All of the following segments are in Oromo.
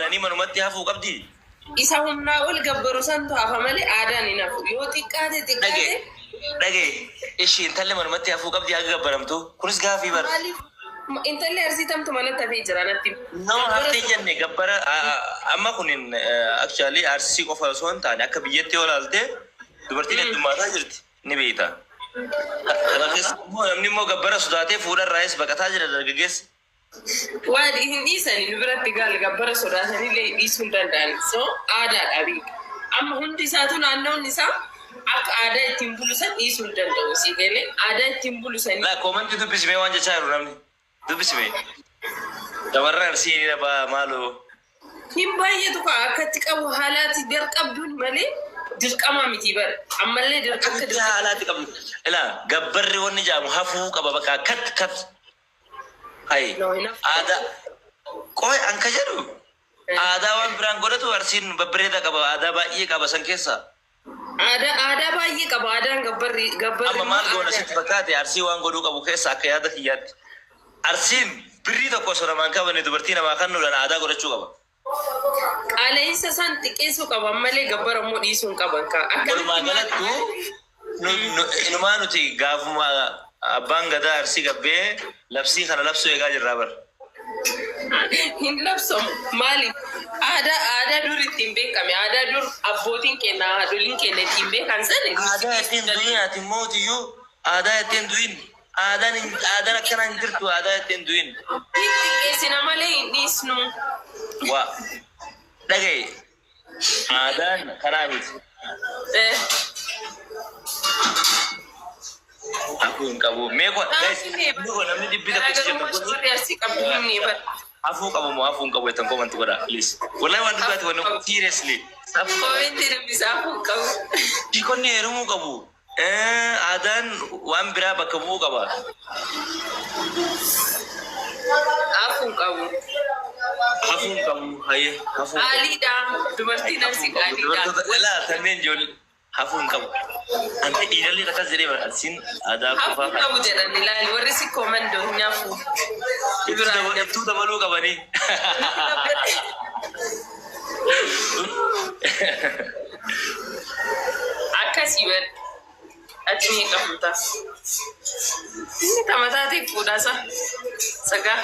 nani manumatti hafuu qabdi. Isa humnaa ol gabbaru santu hafa malee aadaan hin hafu. Yoo xiqqaate. Dhagee ishii intalli manumatti hafuu qabdi haga gabbaramtu. Kunis gaafii bara. Intalli arsiitamtu manatti hafee jira natti. Nama haftee jenne gabbara amma kunin actually arsii qofa osoo hin taane akka biyyatti yoo ilaalte dubartiin heddummataa jirti ni beekta. Namni immoo gabbara sodaatee fuudharraayis baqataa jira dargaggeessi. Waan hin dhiisanii nu biratti gaal gabbara sodaatanillee dhiisuu hin danda'an. So aadaadha beeka. Amma hundi isaatu naannoon isaa akka aadaa ittiin bulusan dhiisuu hin danda'u. Siigalee aadaa ittiin bulusanii. Laa koomantii dubbisimee waan jechaa jiru namni. Dubbisimee. Dabarra arsiin dhabaa maaloo. Hin baay'eetu ka'a akkatti qabu haalaati dirqabduun malee dirqama miti bara. Ammallee akka haalaati qabdu. Ilaa gabbarri wanni jedhamu hafuu qaba bakka kat. Hai, ada koi angka jedhu ada waan biraan godhatu arsiin babbareeda qaba aadaa baay'ee qaba san keessa aadaa baay'ee qaba aadaan gabbarri amma maal goona sitti fakkaate arsii waan godhuu qabu keessa akka yaada kiyyaatti arsiin birrii tokko osoo namaan qabane dubartii namaa kennuudhaan aadaa godhachuu qaba. Qaala'insa san xiqqeessuu qaba malee gabbara immoo dhiisuu hin qaban ka akka walumaa galattu inumaa nuti gaafuma abbaan gadaa arsii gabbee labsii kana labsuu eegaa jirraa bara. Hin labsamu maaliif aadaa dur ittiin beekame aadaa dur abbootiin keenya haadholiin keenya ittiin beekan sani. Aadaa ittiin du'in ati mootiyyuu aadaa ittiin du'in aadaan akkana hin jirtu aadaa ittiin du'in. Xiqqeessina malee hin dhiisnu. Waa dhagaye aadaan kanaa miti. Aku kamu, meko, guys, meko namni dibbi tak kecil tak pun. Aku kamu itu komen tu pada, please. Wallahi wanita tu wanita seriously. Komen tidak bisa aku kamu. Jika ni erumu kamu, adan wan berapa kamu kamu? Aku kamu, hai, aku. Alida, berarti nasi Alida. Walah, temen jual. Hafun kamu. Ante idalli kata jadi berhasil ada apa? Hafun kamu jangan nilai. Warisi komen dong nyafu. Itu dah malu kamu ni. Akasi ber. Acungi kamu tas. Ini tamata ti pudasa. Saga.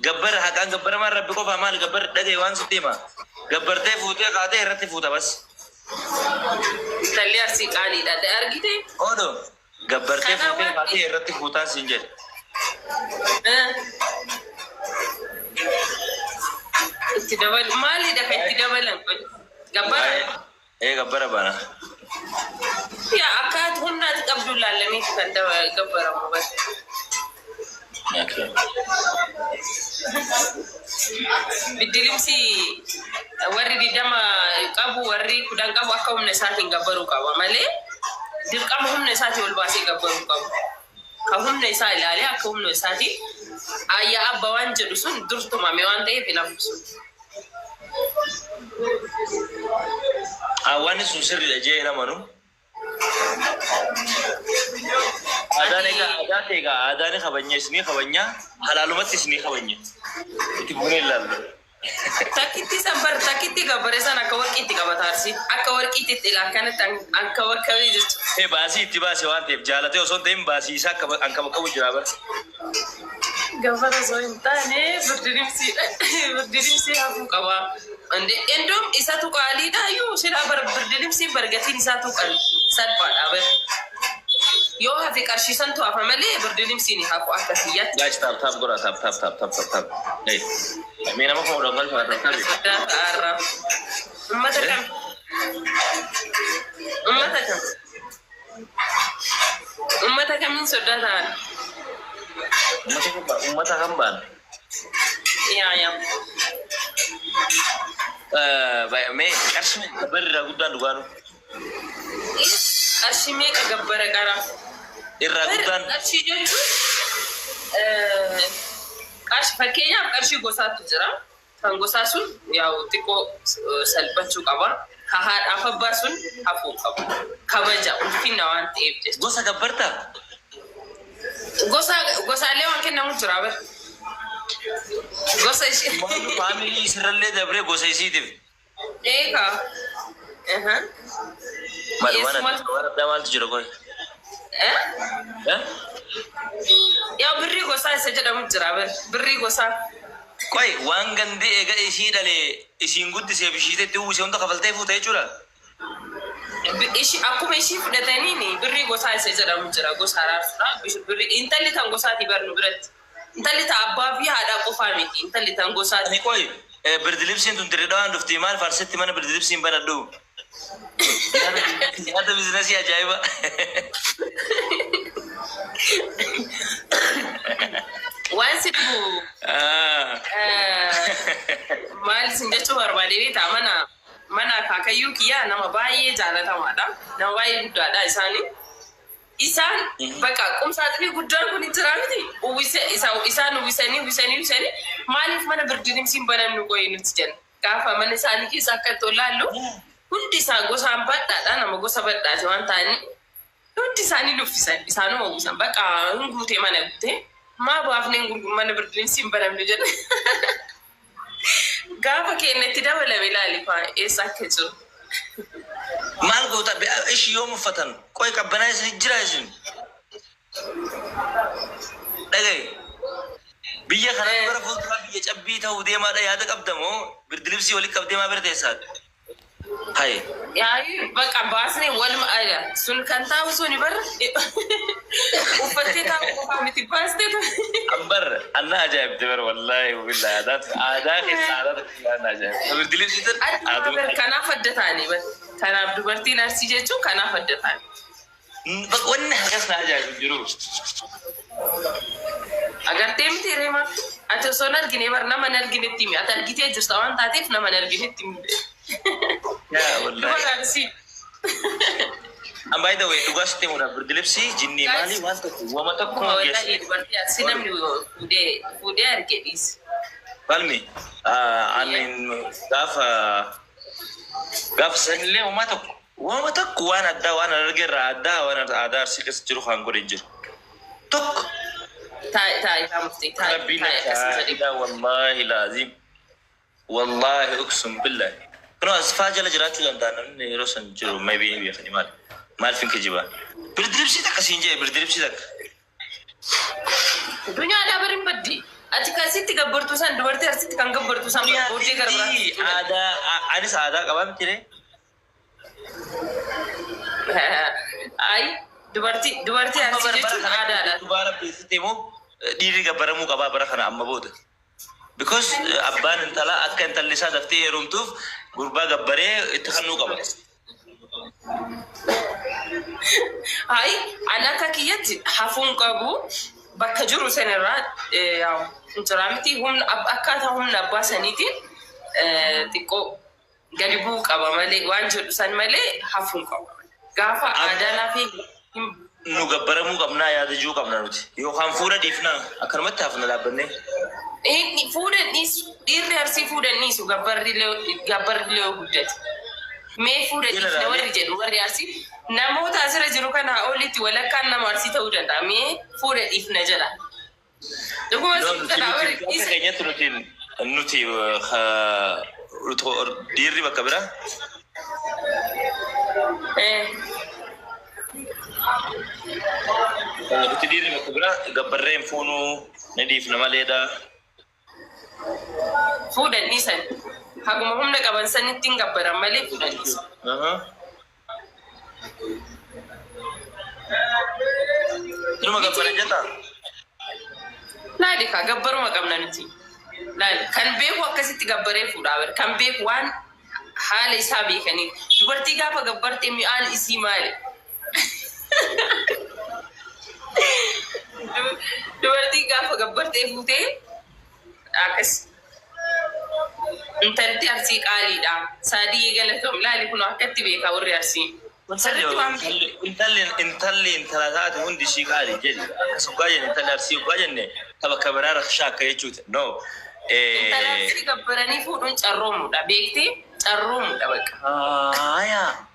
Gabbar hakan gabbar mah Rabbi ko famal gabbar dage wan sutima. Gabbar te fute kate rati futa bas. Talli arsii qaaliidha. Argite? Odo. Gabbartee fuutee baatee irratti fuutaan siin jedhe. Itti dabalu maalidha kan itti dabalan kun? Gabbara? Gabbara bana. Yaa akkaat humnaati qabdu laallamee kan gabbaramu bas. Biddilimsi warri didama qabu warri kudan qabu akka humna isaatiin gabbaruu qaba malee dirqama humna isaatii ol baasee gabbaruu qabu. Ka humna isaa ilaalee akka humna isaatii ayyaa abba waan jedhu sun durtumame waan ta'eef hin hafu sun. Awwaanni sun sirriidha jee namanu. Aadaan kabanya isni kabanya halalumatti isni kabanya. Itti buunee ilaallu. Takkitti sabar takkitti gabbare sana akka warqiitti qabataarsi akka warqiitti itti ilaalkanatti akka wakkamii jirtu. Baasii itti baase waan ta'eef jaalatee osoo hin ta'in baasii isaa akka qabu jira bara. Gabbara osoo hin taane birdilimsi hafuu qaba. Endom isatu qaaliidha iyyuu silaa birdilimsi bargatiin isaatu salphaadha bara. Yoo hafi qarshiisan to'afa malee birdilimsi ni hafu akka siyyatti. Guys, tap gora tap. Hey, mee nama kau udah nggak tahu. Arab. Ummata kam. Ummata kamin saudara. Ummata kamban. Iya. Baik, mee karsmi berda gudan duganu. Arshime ka gabbara qara. Irra guddaan. Qarshii jechuun fakkeenyaaf qarshii gosaatu jira. Kan gosaa sun yaa'u xiqqoo salphachuu qaba. Ka haadhaaf abbaa sun hafuu qaba. Kabaja ulfina waan ta'eef jechuudha. Gosa gabbartaa? Gosaalee waan kennamu jira bara. Gosa ishee. Malu family sirralle dabre gosa isiitiif. Eeka. Maal waan adda maaltu jira qoy? Yaa birrii gosaa isa jedhamu jira birrii gosaa. Qoy waan gandi eega ishii dhalee isiin guddisee bishiitetti uwwisee hunda kafaltee fuute jechuudha. Akkuma ishii fudhatanii birrii gosaa isa jedhamu jira gosa araarsuudha. Birrii intalli tan gosaati barnu biratti. Intalli tan abbaa fi haadha qofaa miti. Intalli tan gosaati. Qoy birdilibsiin tun dirridhaan dhufti maal farsitti mana birdilibsiin banadhu. Yaada biizinasii ajaa'iba. Waan si dhufu maal isin jechuu barbaade beektaa mana akaakayyuu kiyyaa nama baay'ee jaalatamaadha. Nama baay'ee guddaadha isaanii. Isaan bakka qumsaaxilii guddaan kun jira miti. Isaan uwwisanii maaliif mana birdilibsiin banannu qoyi nuti jenna. Gaafa mana isaanii keessa akka itti olaallu hundi isaa gosaan badhaadha nama gosa badhaate waan ta'anii hundi isaanii luffisan isaanuma uwwisan bakka hin guutee mana guutee maa baafneen gurguruu mana birdilibsiin banamnu jenna. Gaafa keenyatti dabalame ilaali eessa akka jiru. Maal goota ishi yoom uffatan qoy qabbanaa isin jira isin. Dhagaye biyya kanatti bara fuulduraa biyya cabbii ta'uu deemaadha yaada qabdamoo birdilibsii walitti qabdeemaa bira teessaadha. Hai. Yaayi bakka baasnee walumaa aada sun kan taa'u suni barra uffattee taa'u qofaa miti baastee taa'u. Ambar anna ajaa'ibde bara wallaahi billahi aadaa keessa aadaa anna ajaa'ibde. Birdilibsii tan aadaa kanaaf adda taa'anii kanaaf dubartiin arsii jechuun kanaaf adda taa'anii. Wanni akkas na ajaa'ibu jiru. Agartee miti reema ati osoo hin argine bara nama hin arginetti himi ati argitee jirta waan taateef nama hin arginetti himi. Yeah, wallahi. By the way, dhugaasti mura birdilibsii jinnii maali waan tokko wama tokko wallahi dubartii asi namni fuudhee arge dhiisi. Falmi anin gaafa sanillee wama tokko waan addaa waan argerraa addaa waan aadaa arsii keessa jiru kan godhe jiru. Tokko. Taa'ii muftii taa'ii. Wallahi laazim. Wallahi uksum billahi. Kuna asfaa jala jiraachuu danda'an namni yeroo san jiru maybe beekani maal finke jiba. Birdilibsii takka siin jee birdilibsii takka. Dunyaadhaa bariin baddi. Ati kasitti gabbartuu san dubartii arsitti kan gabbartuu san booddee garbiraatti. Anis aadaa qabaa miti ree. Ayi dubartii arsii jechuun aadaadha. Dubaara beeksitee moo dhiirri gabbaramuu qabaa bara kana amma booda. Because abbaan intala akka intalli isaa daftee heerumtuuf gurbaa gabbaree itti kannuu qaba. Ayi an akka kiyyatti hafuun qabu bakka jiru sanirraa injiraa miti akkaataa humna abbaa saniitiin xiqqoo gadi bu'uu qaba malee waan jedhu san malee hafuun qaba. Gaafa aadaa laafee nu gabbaramuu qabnaa yaada jiru qabna nuti yookaan fuudha dhiifnaa akkanumatti hafna dhaabbannee. Fuudhan dhiisu dhiirri arsii fuudhan dhiisu gabbarri illee guddate. Mee fuudhan dhiifne warri jedhu warri arsii namoota asirra jiru kana olitti walakkaan nama arsii ta'uu danda'a. Mee fuudhan dhiifne jedha. Keenyatti nuti dhiirri bakka biraa. Nuti dhiirri bakka biraa gabbarreen fuunuu ni dhiifna maleedha. Fuudhan dhiisan haguma humna qaban sanitti hin gabbaran malee fuudhan dhiisan. Numa gabbaran jettaa? Laali kaa gabbaruma qabna nuti. Laali kan beeku akkasitti gabbaree fuudhaa bara kan beeku waan haala isaa beekanii dubartii gaafa gabbartee mi'aan isii maali? Dubartii gaafa gabbartee fuutee akkas intalli arsii qaaliidha. Saadii galatoom laali kun akkatti beekaa warri arsii. Intalli intala taate hundi ishii qaali jedhi. Akkas ugaa jenne intalli arsii ugaa jenne tapha kabaraa rakshaa akka jechuuti. No. Intala arsii gabbaranii fuudhuun carroomuudha. Beektee carroomuudha bakka.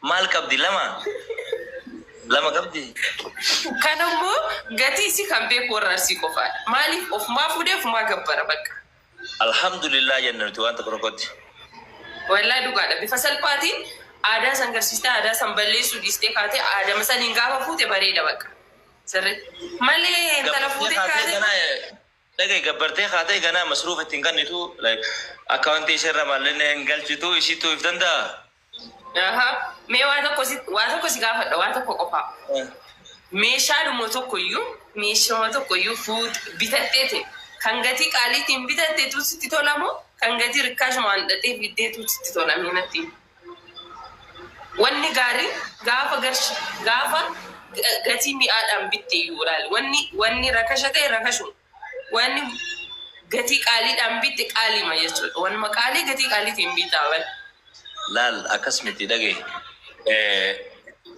Maal qabdi lama? Lama qabdi. Kanammoo gatii si kan beeku warra Arsii qofaadha. Maaliif ofumaa fuudhee ofumaa gabbara bakka. Alhamdulillah jennatu waan tokko tokkotti. Wallahi dhugaadha. Bifa salphaatiin aadaa san garsiistee aadaa san balleessuu dhiistee kaatee aadaa saniin gaafa fuute bareeda bakka. Sirriitti. Malee intala fuutee kaatee. Dhagay gabbartee kaatee ganaa masruuf ittiin kennitu akkaawuntii isheerra maallee hin galchitu ishiitu if danda'a. Mee waa tokko si gaafadha waa tokko qofaa. Meeshaadhuma tokkoyyuu bitatteeti kan gatii qaaliitiin bitatteetu sitti tolamoo kan gatii rikkaashumaan dhadhee fiddeetu sitti tolamee natti. Wanni gaarii gaafa gatii mi'aadhaan bittee iyyuu ilaali. Wanni rakasha ta'e rakashu. Wanni gatii qaaliidhaan bitte qaalima jechuudha. Wanuma qaalii gatii qaaliitiin bitaa wal. Laal akkas miti dhagee.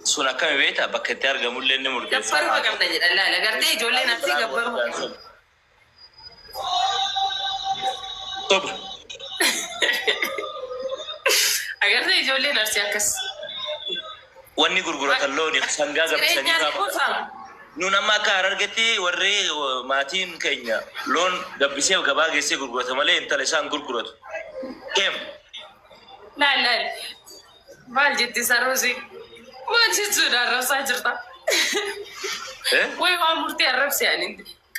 Sun akkami beektaa bakka itti argamullee inni murteessa. Gabbaruma qabda jedha laala. Agartee ijoolleen asii gabbaruma qabda. Toba. Agartee ijoolleen asii akkas. Wanni gurguratan looni sangaa gabbisanii qaba. Nun amma akka argetti warri maatiin keenya loon gabbisee gabaa geessee gurgurata malee intala isaan gurguratu. Keem. Laal. Maal jetti Saroosii? Maal jechuudha arrabsaa jirta? Wayi waan murtee arrabse ani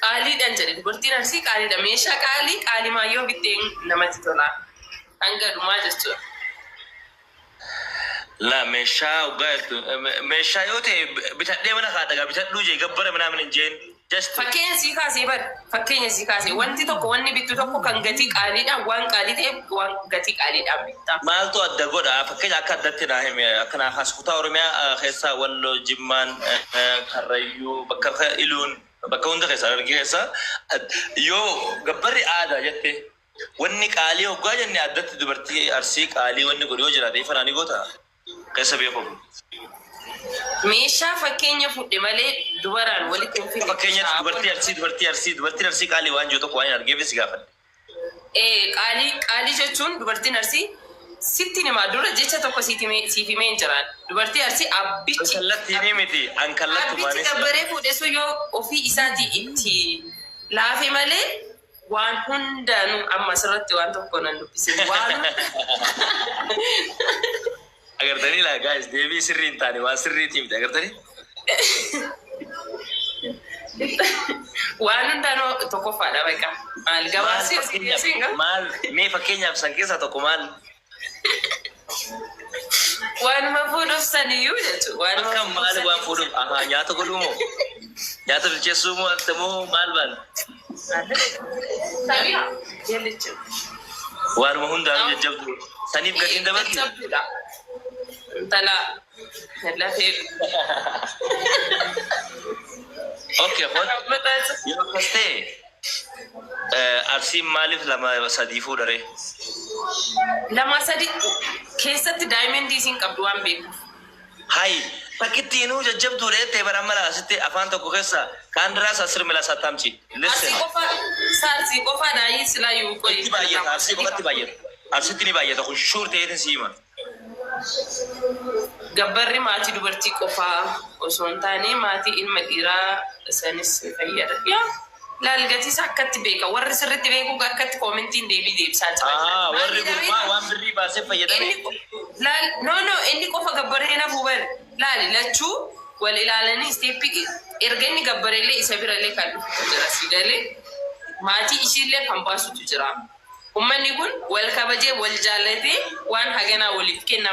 qaaliidhaan jedhe dubartiin Arsii qaaliidha. Meeshaa qaalii maayyoo bittee namatti tola. Hanga dhumaa jechuudha. La meeshaa yoo ta'e bitadhee mana haadha bitadhuu jee gabbara mana hin jeen. Fakkeenya sii kaasee wanti tokko wanni bittu tokko kan gatii qaaliidhaan waan qaalii ta'e waan gatii qaaliidhaan bitta. Maaltu adda godha fakkeenya akka addatti naa hime akkana kutaa Oromiyaa keessaa Walloo Jimmaan Karrayyuu bakka Iluun bakka hunda keessaa argee keessaa yoo gabbarri aadaa jette wanni qaalii hoggaa jenne addatti dubartii Arsii qaalii wanni godhe yoo jiraate ifanaanii goota. Keessa beekamu. Meeshaa fakkeenya fudhe malee dubaraan walitti hin fidne. Fakkeenya dubartii Arsii qaalii waan jiru tokko waan argeef si gaafadhe. Qaalii jechuun dubartiin Arsii sitti nima dura jecha tokko siif himee hin jiraan. Dubartii Arsii abbichi. Kallattii ni miti an kallattu maanis. Abbichi gabbaree fuudhe sun yoo ofii isaatii itti laafe malee waan hundaanuu amma asirratti waan tokko nan dubbise waan. Agartanii laa guys deebii sirrii hin taane waan sirriitii miti agartanii. Waan hundaanuu tokkoffaadha beeka. Maal gabaasii maal mee fakkeenyaaf san keessaa tokko maal? Waanuma fuudhuuf saniyyuu jechuudha. Akkam maal waan fuudhuuf nyaata godhuu moo? Nyaata bilcheessuu moo akkamoo maal maal? Sabiyaa jechuudha. Waanuma hundaanuu jajjabdu saniif gatiin dabalti. Tala lafee. Okay, yoo akkas ta'e Arsiin maaliif lama sadii fuudhare? Lama sadii keessatti daa'imman isiin qabdu waan beekuuf. Hayi fakkittiinuu jajjabduudha jettee bara mala asitti afaan tokko keessa kaan diraas asir mila sattamchi. Arsii qofa daa'ii silaa yoo qoyi. Itti baay'ata Arsii qofatti baay'ata. Arsitti ni baay'ata kun shuur ta'eetin si hima. Gabbarri maatii dubartii qofaa osoo hin taane maatii ilma dhiiraa sanis fayyada. Laal gatiis akkatti beeka. Warri sirriitti beeku akkatti koomentiin deebisaa jira. Warri gurmaa waan birrii baasee fayyadame. Laal inni qofa gabbaree na fuubal. Laali lachuu wal ilaalanii isteeppii erga inni gabbareellee isa birallee kan dhufutu jira sigalee maatii ishiillee kan baasutu jira. Uummanni kun wal kabajee wal jaallatee waan haganaa waliif kenna.